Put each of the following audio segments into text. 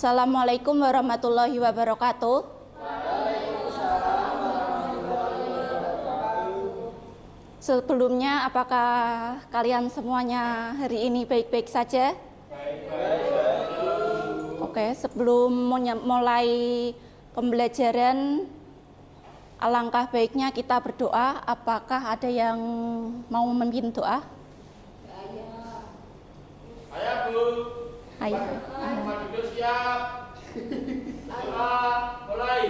Assalamualaikum warahmatullahi wabarakatuh. Sebelumnya, apakah kalian semuanya hari ini baik-baik saja? Oke, sebelum mulai pembelajaran, alangkah baiknya kita berdoa. Apakah ada yang mau memimpin doa? Ayo Bu. Ayo. Tempat duduk siap. Doa mulai.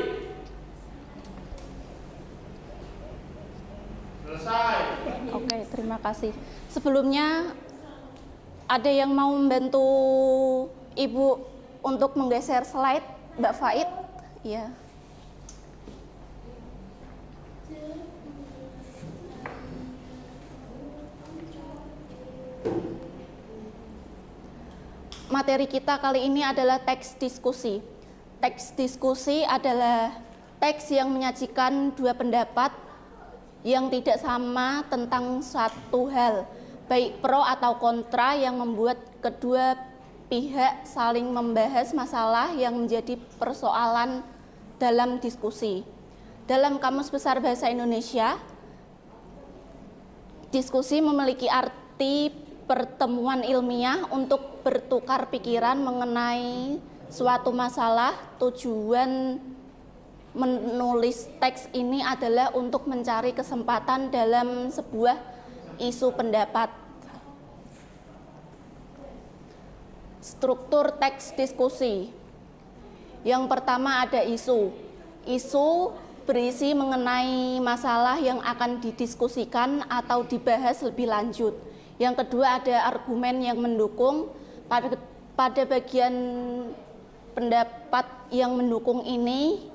Selesai. Oke, terima kasih. Sebelumnya, ada yang mau membantu Ibu untuk menggeser slide, Mbak Faid? Iya. Materi kita kali ini adalah teks diskusi. Teks diskusi adalah teks yang menyajikan dua pendapat yang tidak sama tentang suatu hal, baik pro atau kontra, yang membuat kedua pihak saling membahas masalah yang menjadi persoalan dalam diskusi. Dalam Kamus Besar Bahasa Indonesia, diskusi memiliki arti pertemuan ilmiah untuk bertukar pikiran mengenai suatu masalah. Tujuan menulis teks ini adalah untuk mencari kesempatan dalam sebuah isu pendapat. Struktur teks diskusi. Yang pertama ada isu. Isu berisi mengenai masalah yang akan didiskusikan atau dibahas lebih lanjut. Yang kedua ada argumen yang mendukung. Pada bagian pendapat yang mendukung ini,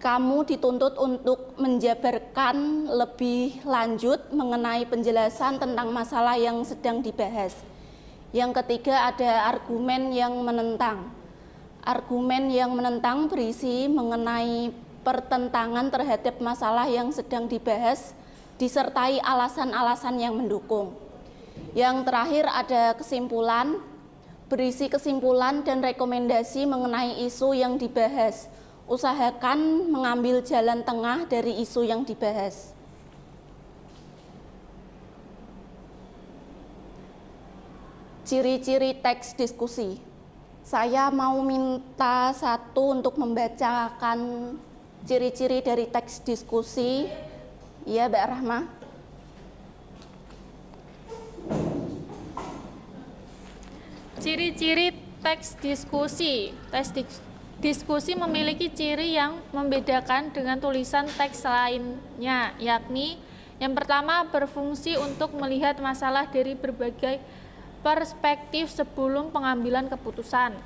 kamu dituntut untuk menjabarkan lebih lanjut mengenai penjelasan tentang masalah yang sedang dibahas. Yang ketiga ada argumen yang menentang. Argumen yang menentang berisi mengenai pertentangan terhadap masalah yang sedang dibahas, disertai alasan-alasan yang mendukung. Yang terakhir ada kesimpulan, berisi kesimpulan dan rekomendasi mengenai isu yang dibahas. Usahakan mengambil jalan tengah dari isu yang dibahas. Ciri-ciri teks diskusi. Saya mau minta satu untuk membacakan ciri-ciri dari teks diskusi. Iya, Mbak Rahma. Ciri-ciri teks diskusi. Teks diskusi memiliki ciri yang membedakan dengan tulisan teks lainnya, yakni yang pertama berfungsi untuk melihat masalah dari berbagai perspektif sebelum pengambilan keputusan.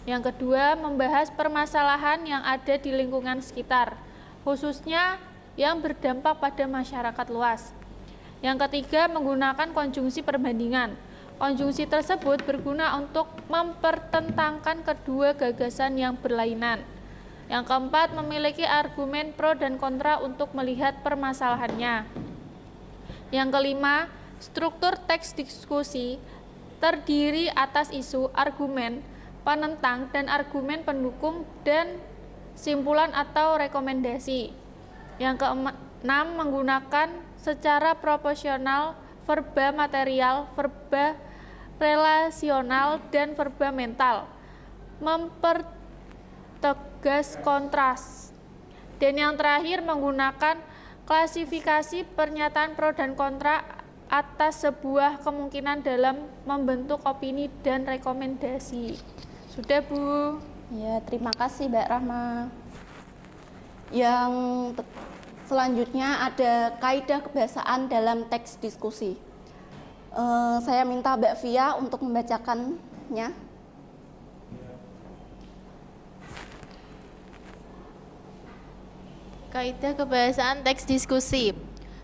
Yang kedua, membahas permasalahan yang ada di lingkungan sekitar, khususnya yang berdampak pada masyarakat luas. Yang ketiga, menggunakan konjungsi perbandingan. Konjungsi tersebut berguna untuk mempertentangkan kedua gagasan yang berlainan. Yang keempat, memiliki argumen pro dan kontra untuk melihat permasalahannya. Yang kelima, struktur teks diskusi terdiri atas isu, argumen penentang, dan argumen pendukung dan simpulan atau rekomendasi. Yang keenam, menggunakan secara proporsional verba material, verba relasional, dan verba mental, mempertegas kontras. Dan yang terakhir, menggunakan klasifikasi pernyataan pro dan kontra atas sebuah kemungkinan dalam membentuk opini dan rekomendasi. Sudah, Bu? Ya, terima kasih, Mbak Rahma. Yang selanjutnya ada kaidah kebahasaan dalam teks diskusi. Saya minta Mbak Via untuk membacakannya. Kaidah kebahasaan teks diskusi.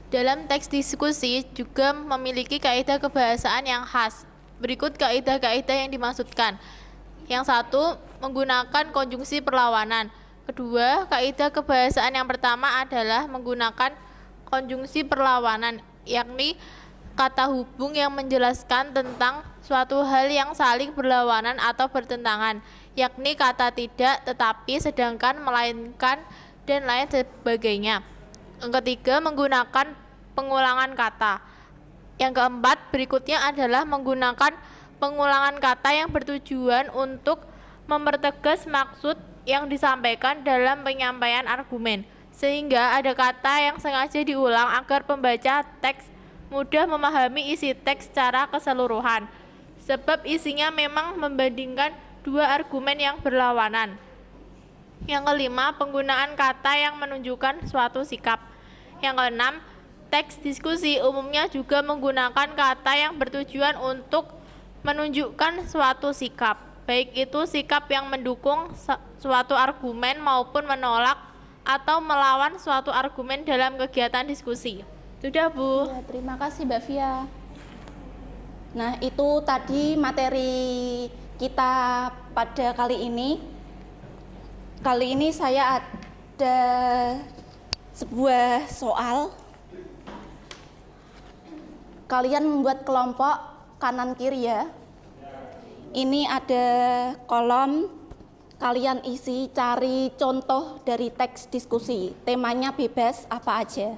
Dalam teks diskusi juga memiliki kaidah kebahasaan yang khas. Berikut kaidah-kaidah yang dimaksudkan. Yang satu, menggunakan konjungsi perlawanan. Kedua, kaidah kebahasaan yang pertama adalah menggunakan konjungsi perlawanan, yakni kata hubung yang menjelaskan tentang suatu hal yang saling berlawanan atau bertentangan, yakni kata tidak, tetapi, sedangkan, melainkan, dan lain sebagainya. Yang ketiga, menggunakan pengulangan kata. Yang keempat, berikutnya adalah menggunakan pengulangan kata yang bertujuan untuk mempertegas maksud yang disampaikan dalam penyampaian argumen, sehingga ada kata yang sengaja diulang agar pembaca teks mudah memahami isi teks secara keseluruhan, sebab isinya memang membandingkan dua argumen yang berlawanan. Yang kelima, penggunaan kata yang menunjukkan suatu sikap. Yang keenam, teks diskusi umumnya juga menggunakan kata yang bertujuan untuk menunjukkan suatu sikap, baik itu sikap yang mendukung suatu argumen maupun menolak atau melawan suatu argumen dalam kegiatan diskusi. Sudah, Bu. Ya, terima kasih Mbak Via. Nah, itu tadi materi kita pada kali ini. Kali ini saya ada sebuah soal. Kalian membuat kelompok kanan kiri ya. Ini ada kolom, kalian isi cari contoh dari teks diskusi. Temanya bebas apa aja.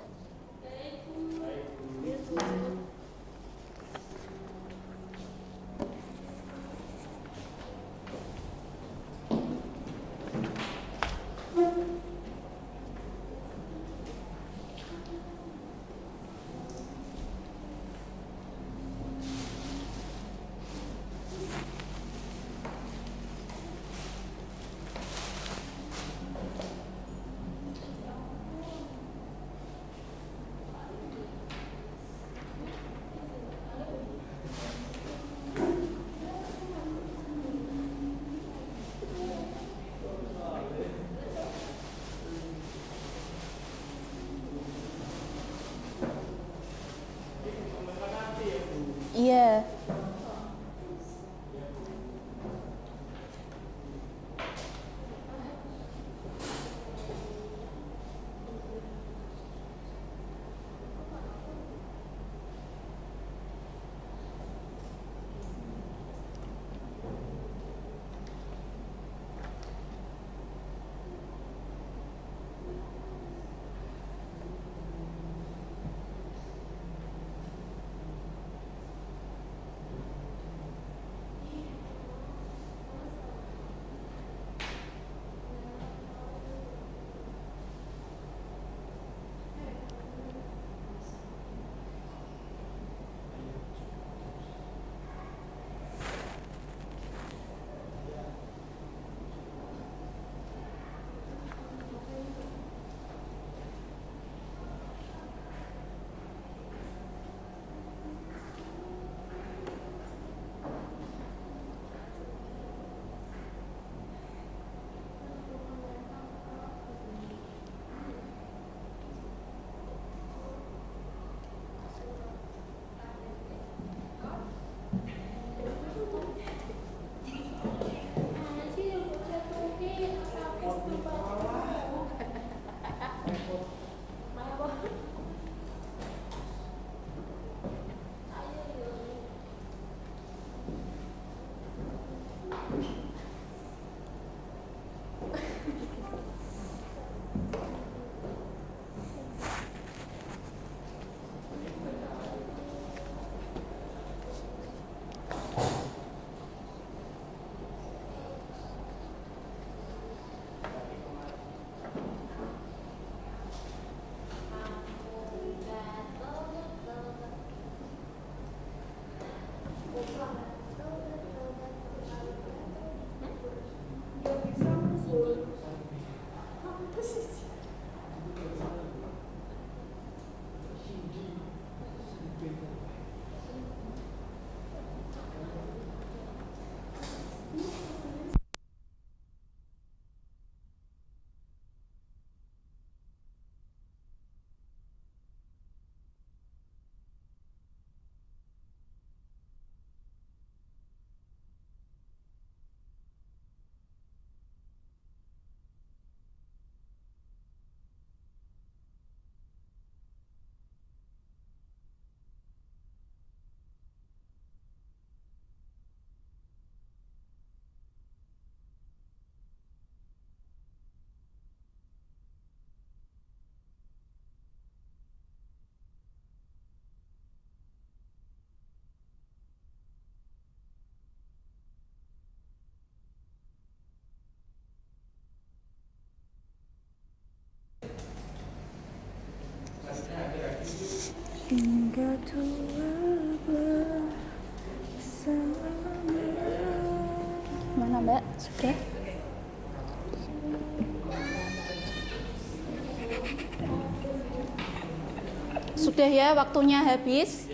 Mana Mbak? Sudah? Sudah ya, waktunya habis.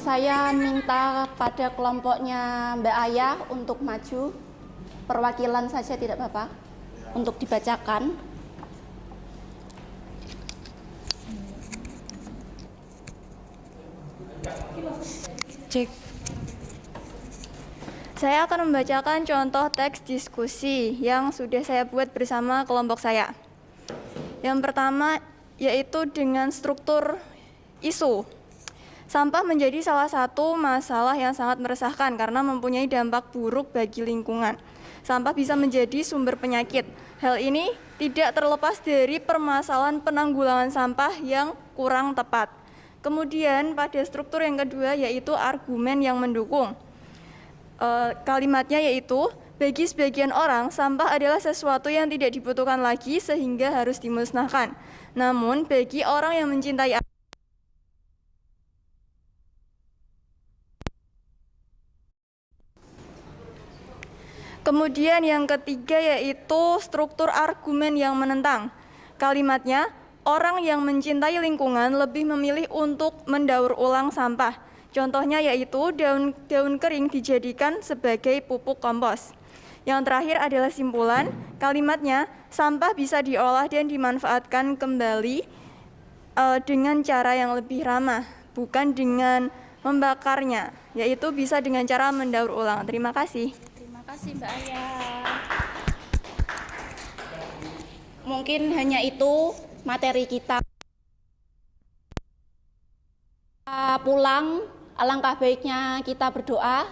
Saya minta pada kelompoknya Mbak Ayah untuk maju. Perwakilan saja tidak apa-apa. Untuk dibacakan. Cek. Saya akan membacakan contoh teks diskusi yang sudah saya buat bersama kelompok saya. Yang pertama yaitu dengan struktur isu. Sampah menjadi salah satu masalah yang sangat meresahkan karena mempunyai dampak buruk bagi lingkungan. Sampah bisa menjadi sumber penyakit. Hal ini tidak terlepas dari permasalahan penanggulangan sampah yang kurang tepat. Kemudian pada struktur yang kedua yaitu argumen yang mendukung. Kalimatnya yaitu, bagi sebagian orang sampah adalah sesuatu yang tidak dibutuhkan lagi sehingga harus dimusnahkan. Namun bagi orang yang mencintai Kemudian yang ketiga yaitu struktur argumen yang menentang. Kalimatnya, orang yang mencintai lingkungan lebih memilih untuk mendaur ulang sampah. Contohnya yaitu daun kering dijadikan sebagai pupuk kompos. Yang terakhir adalah simpulan. Kalimatnya, sampah bisa diolah dan dimanfaatkan kembali dengan cara yang lebih ramah, bukan dengan membakarnya, yaitu bisa dengan cara mendaur ulang. Terima kasih. Terima kasih Mbak Ayah. Mungkin hanya itu materi kita. Pulang, alangkah baiknya kita berdoa.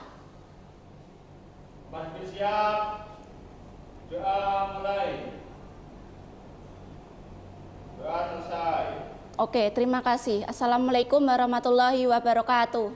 Tempat duduk siap. Doa mulai. Doa selesai. Oke, terima kasih. Assalamualaikum warahmatullahi wabarakatuh.